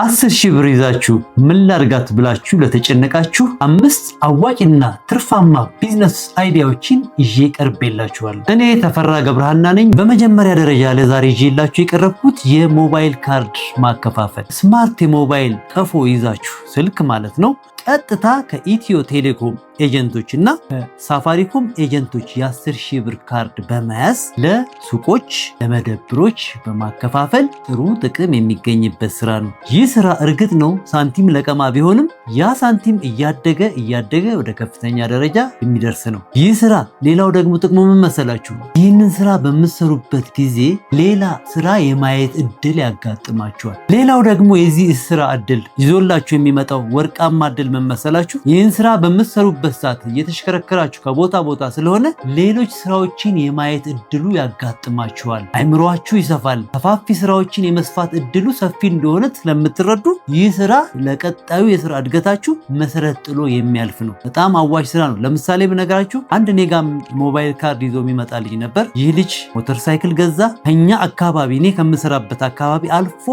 10,000 ብር ይዛችሁ ምን ላድርጋት ብላችሁ ለተጨነቃችሁ 5 አዋጭና ትርፋማ ቢዝነስ አይዲያዎችን ይዤ ቀርቤላችኋለሁ። እኔ ተፈራ ገብረሃና ነኝ። በመጀመሪያ ደረጃ ለዛሬ ይዤላችሁ የቀረብኩት የሞባይል ካርድ ማከፋፈል። ስማርት የሞባይል ቀፎ ይዛችሁ ስልክ ማለት ነው ቀጥታ ከኢትዮ ቴሌኮም ኤጀንቶች እና ከሳፋሪኮም ኤጀንቶች የ10,000 ብር ካርድ በመያዝ ለሱቆች ለመደብሮች በማከፋፈል ጥሩ ጥቅም የሚገኝበት ስራ ነው። ይህ ስራ እርግጥ ነው ሳንቲም ለቀማ ቢሆንም ያ ሳንቲም እያደገ ወደ ከፍተኛ ደረጃ የሚደርስ ነው። ይህ ስራ ሌላው ደግሞ ጥቅሙ ምን መሰላችሁ? ይህንን ስራ በምትሰሩበት ጊዜ ሌላ ስራ የማየት እድል ያጋጥማችኋል። ሌላው ደግሞ የዚህ ስራ እድል ይዞላችሁ የሚመጣው ወርቃማ እድል ምን መሰላችሁ? ይህን ስራ በምትሰሩበት ሰዓት እየተሽከረከራችሁ ከቦታ ቦታ ስለሆነ ሌሎች ስራዎችን የማየት እድሉ ያጋጥማችኋል። አይምሮአችሁ ይሰፋል። ሰፋፊ ስራዎችን የመስፋት እድሉ ሰፊ እንደሆነ ስለምትረዱ ይህ ስራ ለቀጣዩ የስራ እድገታችሁ መሰረት ጥሎ የሚያልፍ ነው። በጣም አዋጭ ስራ ነው። ለምሳሌ ብነግራችሁ አንድ እኔ ጋር ሞባይል ካርድ ይዞ የሚመጣ ልጅ ነበር። ይህ ልጅ ሞተር ሳይክል ገዛ። ከኛ አካባቢ እኔ ከምሰራበት አካባቢ አልፎ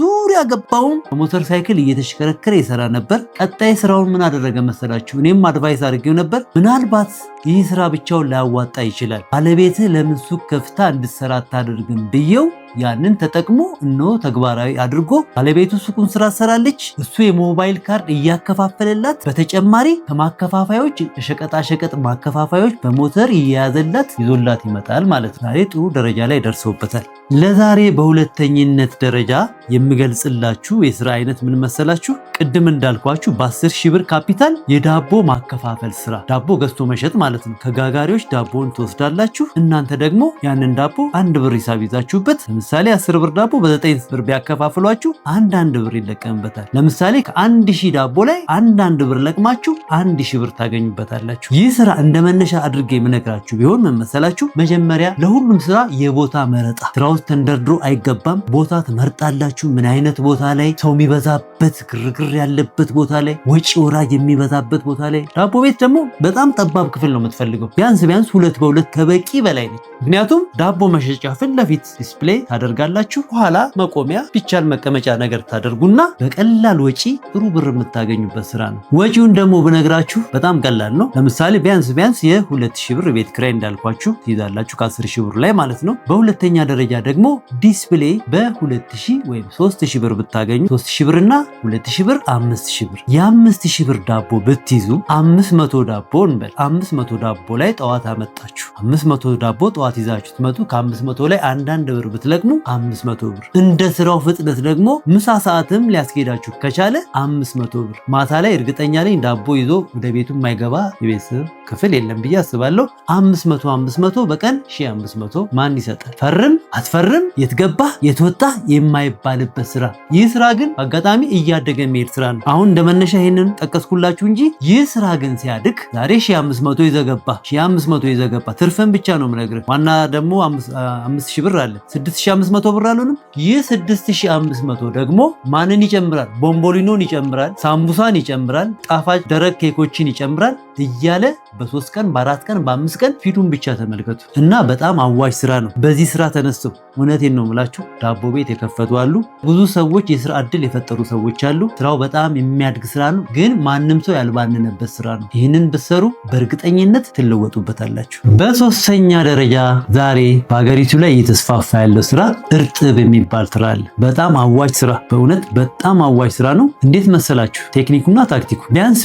ዙሪያ ገባውን ሞተር ሳይክል እየተሽከረከረ ይሰራ ነበር። ቀጣይ ስራውን ምን አደረገ መሰላችሁ? እኔም አድቫይስ አድርጌው ነበር። ምናልባት ይህ ስራ ብቻውን ላያዋጣ ይችላል፣ ባለቤትህ ለምን ሱቅ ከፍታ እንድትሰራ አታደርግም ብዬው ያንን ተጠቅሞ እነሆ ተግባራዊ አድርጎ ባለቤቱ ሱቁን ስራ ሰራለች። እሱ የሞባይል ካርድ እያከፋፈለላት፣ በተጨማሪ ከማከፋፋዮች ሸቀጣሸቀጥ ማከፋፋዮች በሞተር እየያዘላት ይዞላት ይመጣል ማለት ነው። ዛሬ ጥሩ ደረጃ ላይ ደርሰውበታል። ለዛሬ በሁለተኝነት ደረጃ የምገልጽላችሁ የስራ አይነት ምን መሰላችሁ? ቅድም እንዳልኳችሁ በ10,000 ብር ካፒታል የዳቦ ማከፋፈል ስራ፣ ዳቦ ገዝቶ መሸጥ ማለት ነው። ከጋጋሪዎች ዳቦን ትወስዳላችሁ። እናንተ ደግሞ ያንን ዳቦ 1 ብር ሂሳብ ይዛችሁበት ለምሳሌ 10 ብር ዳቦ በ9 ብር ቢያከፋፍሏችሁ 1 ብር ይለቀምበታል። ለምሳሌ ከ1,000 ዳቦ ላይ 1 ብር ለቅማችሁ 1,000 ብር ታገኙበታላችሁ። ይህ ስራ እንደ መነሻ አድርጌ የምነግራችሁ ቢሆን ምን መሰላችሁ? መጀመሪያ ለሁሉም ስራ የቦታ መረጣ፣ ስራ ውስጥ ተንደርድሮ አይገባም። ቦታ ትመርጣላችሁ። ምን አይነት ቦታ ላይ ሰው የሚበዛበት ግርግር ያለበት ቦታ ላይ፣ ወጪ ወራጅ የሚበዛበት ቦታ ላይ። ዳቦ ቤት ደግሞ በጣም ጠባብ ክፍል ነው የምትፈልገው። ቢያንስ 2 በ2 ከበቂ በላይ ነው። ምክንያቱም ዳቦ መሸጫ ፊት ለፊት ዲስፕሌይ ታደርጋላችሁ። በኋላ መቆሚያ ቢቻል መቀመጫ ነገር ታደርጉና በቀላል ወጪ ጥሩ ብር የምታገኙበት ስራ ነው። ወጪውን ደግሞ ብነግራችሁ በጣም ቀላል ነው። ለምሳሌ ቢያንስ የ2,000 ብር ቤት ኪራይ እንዳልኳችሁ ትይዛላችሁ ከ10,000 ብር ላይ ማለት ነው። በሁለተኛ ደረጃ ደግሞ ዲስፕሌይ በ2,000 ወይም 3,000 ብር ብታገኙ 3,000 ብርና 2,000 ብር 5,000 ብር የ5,000 ብር ዳቦ ብትይዙ 500 ዳቦ እንበል። 500 ዳቦ ላይ ጠዋት አመጣችሁ 500 ዳቦ ጠዋት ይዛችሁ ትመጡ። ከ500 ላይ 1 ብር ብትለቅሙ 500 ብር። እንደ ስራው ፍጥነት ደግሞ ምሳ ሰዓትም ሊያስኬዳችሁ ከቻለ 500 ብር። ማታ ላይ እርግጠኛ ነኝ ዳቦ ይዞ ወደ ቤቱ የማይገባ የቤተሰብ ክፍል የለም ብዬ አስባለሁ። 500 በቀን 1,500 ማን ይሰጣል? ፈርም አትፈርም የትገባ የትወጣ የማይባልበት ስራ። ይህ ስራ ግን አጋጣሚ እያደገ የሚሄድ ስራ ነው። አሁን እንደመነሻ ይሄንን ጠቀስኩላችሁ እንጂ ይህ ስራ ግን ሲያድግ ዛሬ 1,500 ይዘገባ 1,500 ይዘገባ ትርፍን ብቻ ነው የምነግርህ። ዋና ደግሞ 5,000 ብር አለ 6,500 ብር አልሆንም። ይህ 6,500 ደግሞ ማንን ይጨምራል? ቦምቦሊኖን ይጨምራል፣ ሳምቡሳን ይጨምራል፣ ጣፋጭ ደረቅ ኬኮችን ይጨምራል እያለ በ3 ቀን በ4 ቀን በ5 ቀን ፊቱን ብቻ ተመልከቱ። እና በጣም አዋጭ ስራ ነው። በዚህ ስራ ተነስተው እውነቴን ነው የምላችሁ ዳቦ ቤት የከፈቱ አሉ። ብዙ ሰዎች የስራ እድል የፈጠሩ ሰዎች አሉ። ስራው በጣም የሚያድግ ስራ ነው፣ ግን ማንም ሰው ያልባነነበት ስራ ነው። ይህንን ብትሰሩ በእርግጠኝነት ትለወጡበታላችሁ። በሶስተኛ ደረጃ ዛሬ በሀገሪቱ ላይ እየተስፋፋ ያለው ስራ እርጥብ የሚባል ስራ አለ። በጣም አዋጭ ስራ፣ በእውነት በጣም አዋጭ ስራ ነው። እንዴት መሰላችሁ? ቴክኒኩና ታክቲኩ ቢያንስ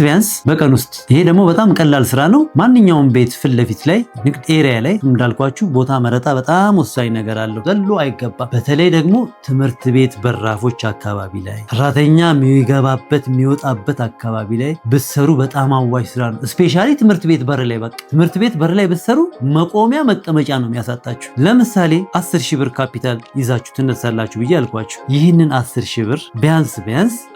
በቀን ውስጥ ይሄ ደግሞ በጣም ቀላል ስራ ነው። ማንኛውም ቤት ፊት ለፊት ላይ ንግድ ኤሪያ ላይ እንዳልኳችሁ ቦታ መረጣ በጣም ወሳኝ ነገር አለው። ዘሎ አይገባም። በተለይ ደግሞ ትምህርት ቤት በራፎች አካባቢ ላይ ሰራተኛ የሚገባበት የሚወጣበት አካባቢ ላይ ብትሰሩ በጣም አዋጭ ስራ ነው። ስፔሻሊ ትምህርት ቤት በር ላይ በቃ ትምህርት ቤት በር ላይ ብትሰሩ መቆሚያ መቀመጫ ነው የሚያሳጣችሁ። ለምሳሌ 10,000 ብር ካፒታል ይዛችሁ ትነሳላችሁ ብዬ አልኳችሁ። ይህንን 10,000 ብር ቢያንስ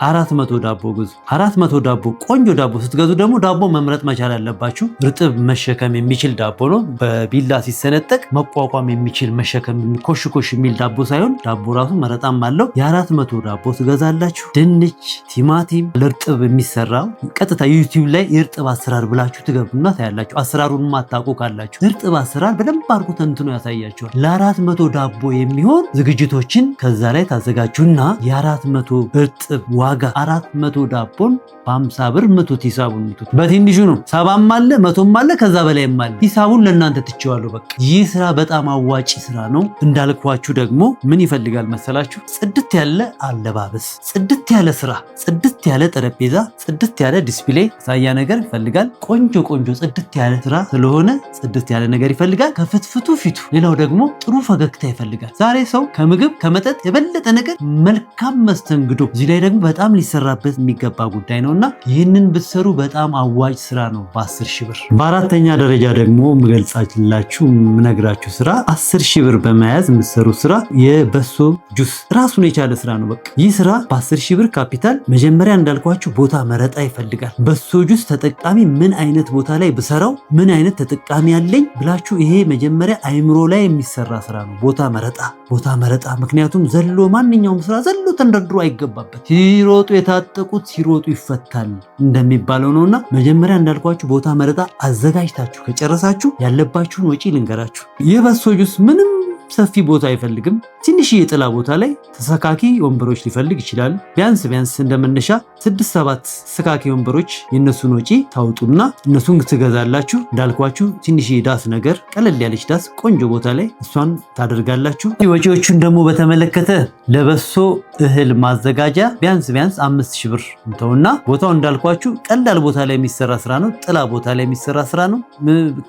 400 ዳቦ ግዙ። 400 ዳቦ ቆንጆ ዳቦ ስትገዙ ደግሞ ዳቦ መምረጥ መቻል አለባችሁ። እርጥብ መሸከም የሚችል ዳቦ ነው። በቢላ ሲሰነጠቅ መቋቋም የሚችል መሸከም ኮሽ የሚል ዳቦ ሳይሆን ዳቦ ራሱ መረጣም አለው። የ400 ዳቦ ትገዛላችሁ። ድንች፣ ቲማቲም ለእርጥብ የሚሰራው ቀጥታ ዩቲዩብ ላይ የእርጥብ አሰራር ብላችሁ ትገቡና ታያላችሁ። አሰራሩን ማታውቁ ካላችሁ እርጥብ አሰራር በደንብ አድርጎ ተንትኖ ያሳያችኋል። ለ400 ዳቦ የሚሆን ዝግጅቶችን ከዛ ላይ ታዘጋጁና የ400 እርጥብ ዋጋ 400 ዳቦን በ50 ብር ምቱት። ሂሳቡን ምቱት። በትንሹ ነው። 70ም አለ 100ም አለ ከዛ በላይም አለ። ሂሳቡን ለእናንተ ትቼዋለሁ። በቃ ይህ ስራ በጣም አዋጭ ስራ ነው። እንዳልኳችሁ ደግሞ ምን ይፈልጋል መሰላችሁ? ጽድት ያለ አለባበስ፣ ጽድት ያለ ስራ፣ ጽድት ያለ ጠረጴዛ፣ ጽድት ያለ ዲስፕሌይ ሳያ ነገር ይፈልጋል። ቆንጆ ጽድት ያለ ስራ ስለሆነ ጽድት ያለ ነገር ይፈልጋል። ከፍትፍቱ ፊቱ። ሌላው ደግሞ ጥሩ ፈገግታ ይፈልጋል። ዛሬ ሰው ከምግብ ከመጠጥ የበለጠ ነገር መልካም መስተንግዶ፣ እዚህ ላይ ደግሞ በጣም ሊሰራበት የሚገባ ጉዳይ ነውና ይህንን ብትሰሩ በጣም አዋጭ ስራ ነው በ10 ሺህ ብር። በአራተኛ ደረጃ ደግሞ የምገልጻችላችሁ የምነግራችሁ ስራ 10 ሺህ ብር በመያዝ የምትሰሩ ስራ የበሶ ጁስ ራሱን የቻለ ስራ ነው። በቃ ይህ ስራ በ10 ሺህ ብር ካፒታል መጀመሪያ እንዳልኳችሁ ቦታ መረጣ ይፈልጋል። በሶ ጁስ ተጠቃሚ ምን አይነት ቦታ ላይ ብሰራው ምን አይነት ተጠቃሚ ያለኝ ብላችሁ ይሄ መጀመሪያ አይምሮ ላይ የሚሰራ ስራ ነው። ቦታ መረጣ። ምክንያቱም ዘሎ ማንኛውም ስራ ዘሎ ተንደርድሮ አይገባበት። ሲሮጡ የታጠቁት ሲሮጡ ይፈታል እንደሚባለው ነውና መጀመሪያ እንዳልኳችሁ ቦታ መረጣ አዘጋጅታችሁ ከጨረሳችሁ ያለባችሁን ወጪ ልንገራችሁ። ይህ በሶ ጁስ ምንም ሰፊ ቦታ አይፈልግም። ትንሽዬ ጥላ ቦታ ላይ ተሰካኪ ወንበሮች ሊፈልግ ይችላል። ቢያንስ እንደመነሻ 6-7 ተሰካኪ ወንበሮች የነሱን ወጪ ታውጡና እነሱን ትገዛላችሁ። እንዳልኳችሁ ትንሽዬ ዳስ ነገር ቀለል ያለች ዳስ ቆንጆ ቦታ ላይ እሷን ታደርጋላችሁ። ወጪዎቹን ደግሞ በተመለከተ ለበሶ እህል ማዘጋጃ ቢያንስ 5 ሺህ ብር እንተውና ቦታው እንዳልኳችሁ ቀላል ቦታ ላይ የሚሰራ ስራ ነው። ጥላ ቦታ ላይ የሚሰራ ስራ ነው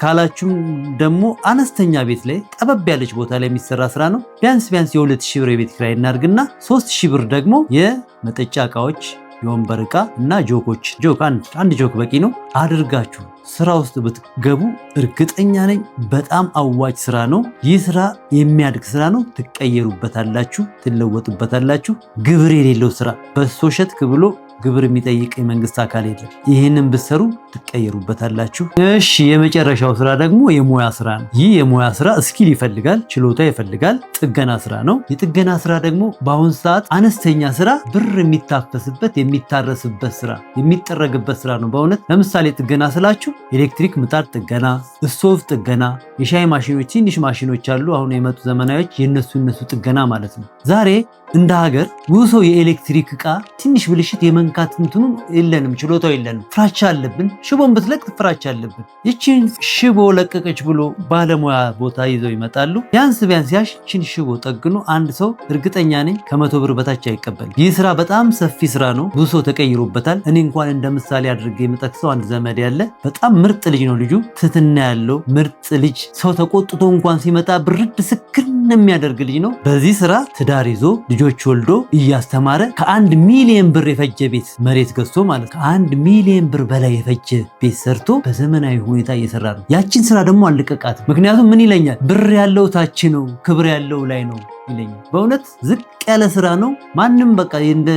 ካላችሁም ደግሞ አነስተኛ ቤት ላይ ጠበብ ያለች ቦታ ላይ የሚሰራ ስራ ነው። ቢያንስ የ2 ሺህ ብር የቤት ኪራይ እናድርግና 3 ሺህ ብር ደግሞ የመጠጫ እቃዎች የወንበር እቃ እና ጆክ አንድ ጆክ በቂ ነው አድርጋችሁ ስራ ውስጥ ብትገቡ እርግጠኛ ነኝ በጣም አዋጭ ስራ ነው። ይህ ስራ የሚያድግ ስራ ነው። ትቀየሩበታላችሁ፣ ትለወጡበታላችሁ። ግብር የሌለው ስራ በሶ ሸትክ ብሎ ግብር የሚጠይቅ የመንግስት አካል የለም። ይህንን ብትሰሩ ትቀየሩበታላችሁ። እሺ የመጨረሻው ስራ ደግሞ የሙያ ስራ ነው። ይህ የሙያ ስራ ስኪል ይፈልጋል፣ ችሎታ ይፈልጋል። ጥገና ስራ ነው። የጥገና ስራ ደግሞ በአሁን ሰዓት አነስተኛ ስራ ብር የሚታፈስበት የሚታረስበት ስራ የሚጠረግበት ስራ ነው። በእውነት ለምሳሌ ጥገና ስላችሁ ኤሌክትሪክ ምጣድ ጥገና፣ ስቶቭ ጥገና፣ የሻይ ማሽኖች ትንሽ ማሽኖች አሉ አሁን የመጡ ዘመናዊዎች የነሱ ጥገና ማለት ነው። ዛሬ እንደ ሀገር ውሶ የኤሌክትሪክ እቃ ትንሽ ብልሽት የመንካት እንትኑ የለንም፣ ችሎታው የለንም። ፍራቻ አለብን። ሽቦን ብትለቅ ፍራቻ አለብን። ይችን ሽቦ ለቀቀች ብሎ ባለሙያ ቦታ ይዘው ይመጣሉ። ቢያንስ ያችን ሽቦ ጠግኖ አንድ ሰው እርግጠኛ ነኝ ከ100 ብር በታች አይቀበልም። ይህ ስራ በጣም ሰፊ ስራ ነው። ብዙ ሰው ተቀይሮበታል። እኔ እንኳን እንደ ምሳሌ አድርጌ የምጠቅሰው አንድ ዘመድ ያለ በጣም ምርጥ ልጅ ነው። ልጁ ትትና ያለው ምርጥ ልጅ፣ ሰው ተቆጥቶ እንኳን ሲመጣ ብርድ ስክን የሚያደርግ ልጅ ነው። በዚህ ስራ ትዳር ይዞ ልጆች ወልዶ እያስተማረ ከ1 ሚሊዮን ብር የፈጀ ቤት መሬት ገዝቶ ማለት ከ1 ሚሊዮን ብር በላይ የፈጀ ቤት ሰርቶ በዘመናዊ ሁኔታ እየሰራ ነው። ያችን ስራ ደግሞ አልለቀቃት። ምክንያቱም ምን ይለኛል፣ ብር ያለው ታች ነው፣ ክብር ያለው ላይ ነው ይለኛል። በእውነት ዝቅ ያለ ስራ ነው። ማንም በቃ እንደ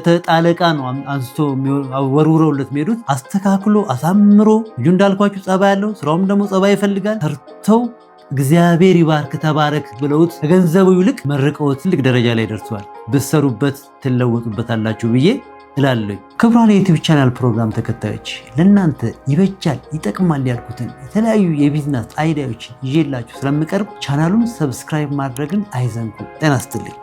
ተጣለ ዕቃ ነው አንስቶ ወርውረውለት የሚሄዱት። አስተካክሎ አሳምሮ ልጁ እንዳልኳችሁ ጸባይ ያለው ስራውም ደግሞ ጸባይ ይፈልጋል። ሰርተው እግዚአብሔር ይባርክ ተባረክ ብለውት ከገንዘቡ ይልቅ መርቀውት ትልቅ ደረጃ ላይ ደርሰዋል። ብትሰሩበት ትለወጡበታላችሁ ብዬ እላለሁ። ክቡራን የዩቲዩብ ቻናል ፕሮግራም ተከታዮች ለእናንተ ይበጃል ይጠቅማል ያልኩትን የተለያዩ የቢዝነስ አይዲያዎች ይዤላችሁ ስለምቀርብ ቻናሉን ሰብስክራይብ ማድረግን አይዘንጉ። ጤና ይስጥልኝ።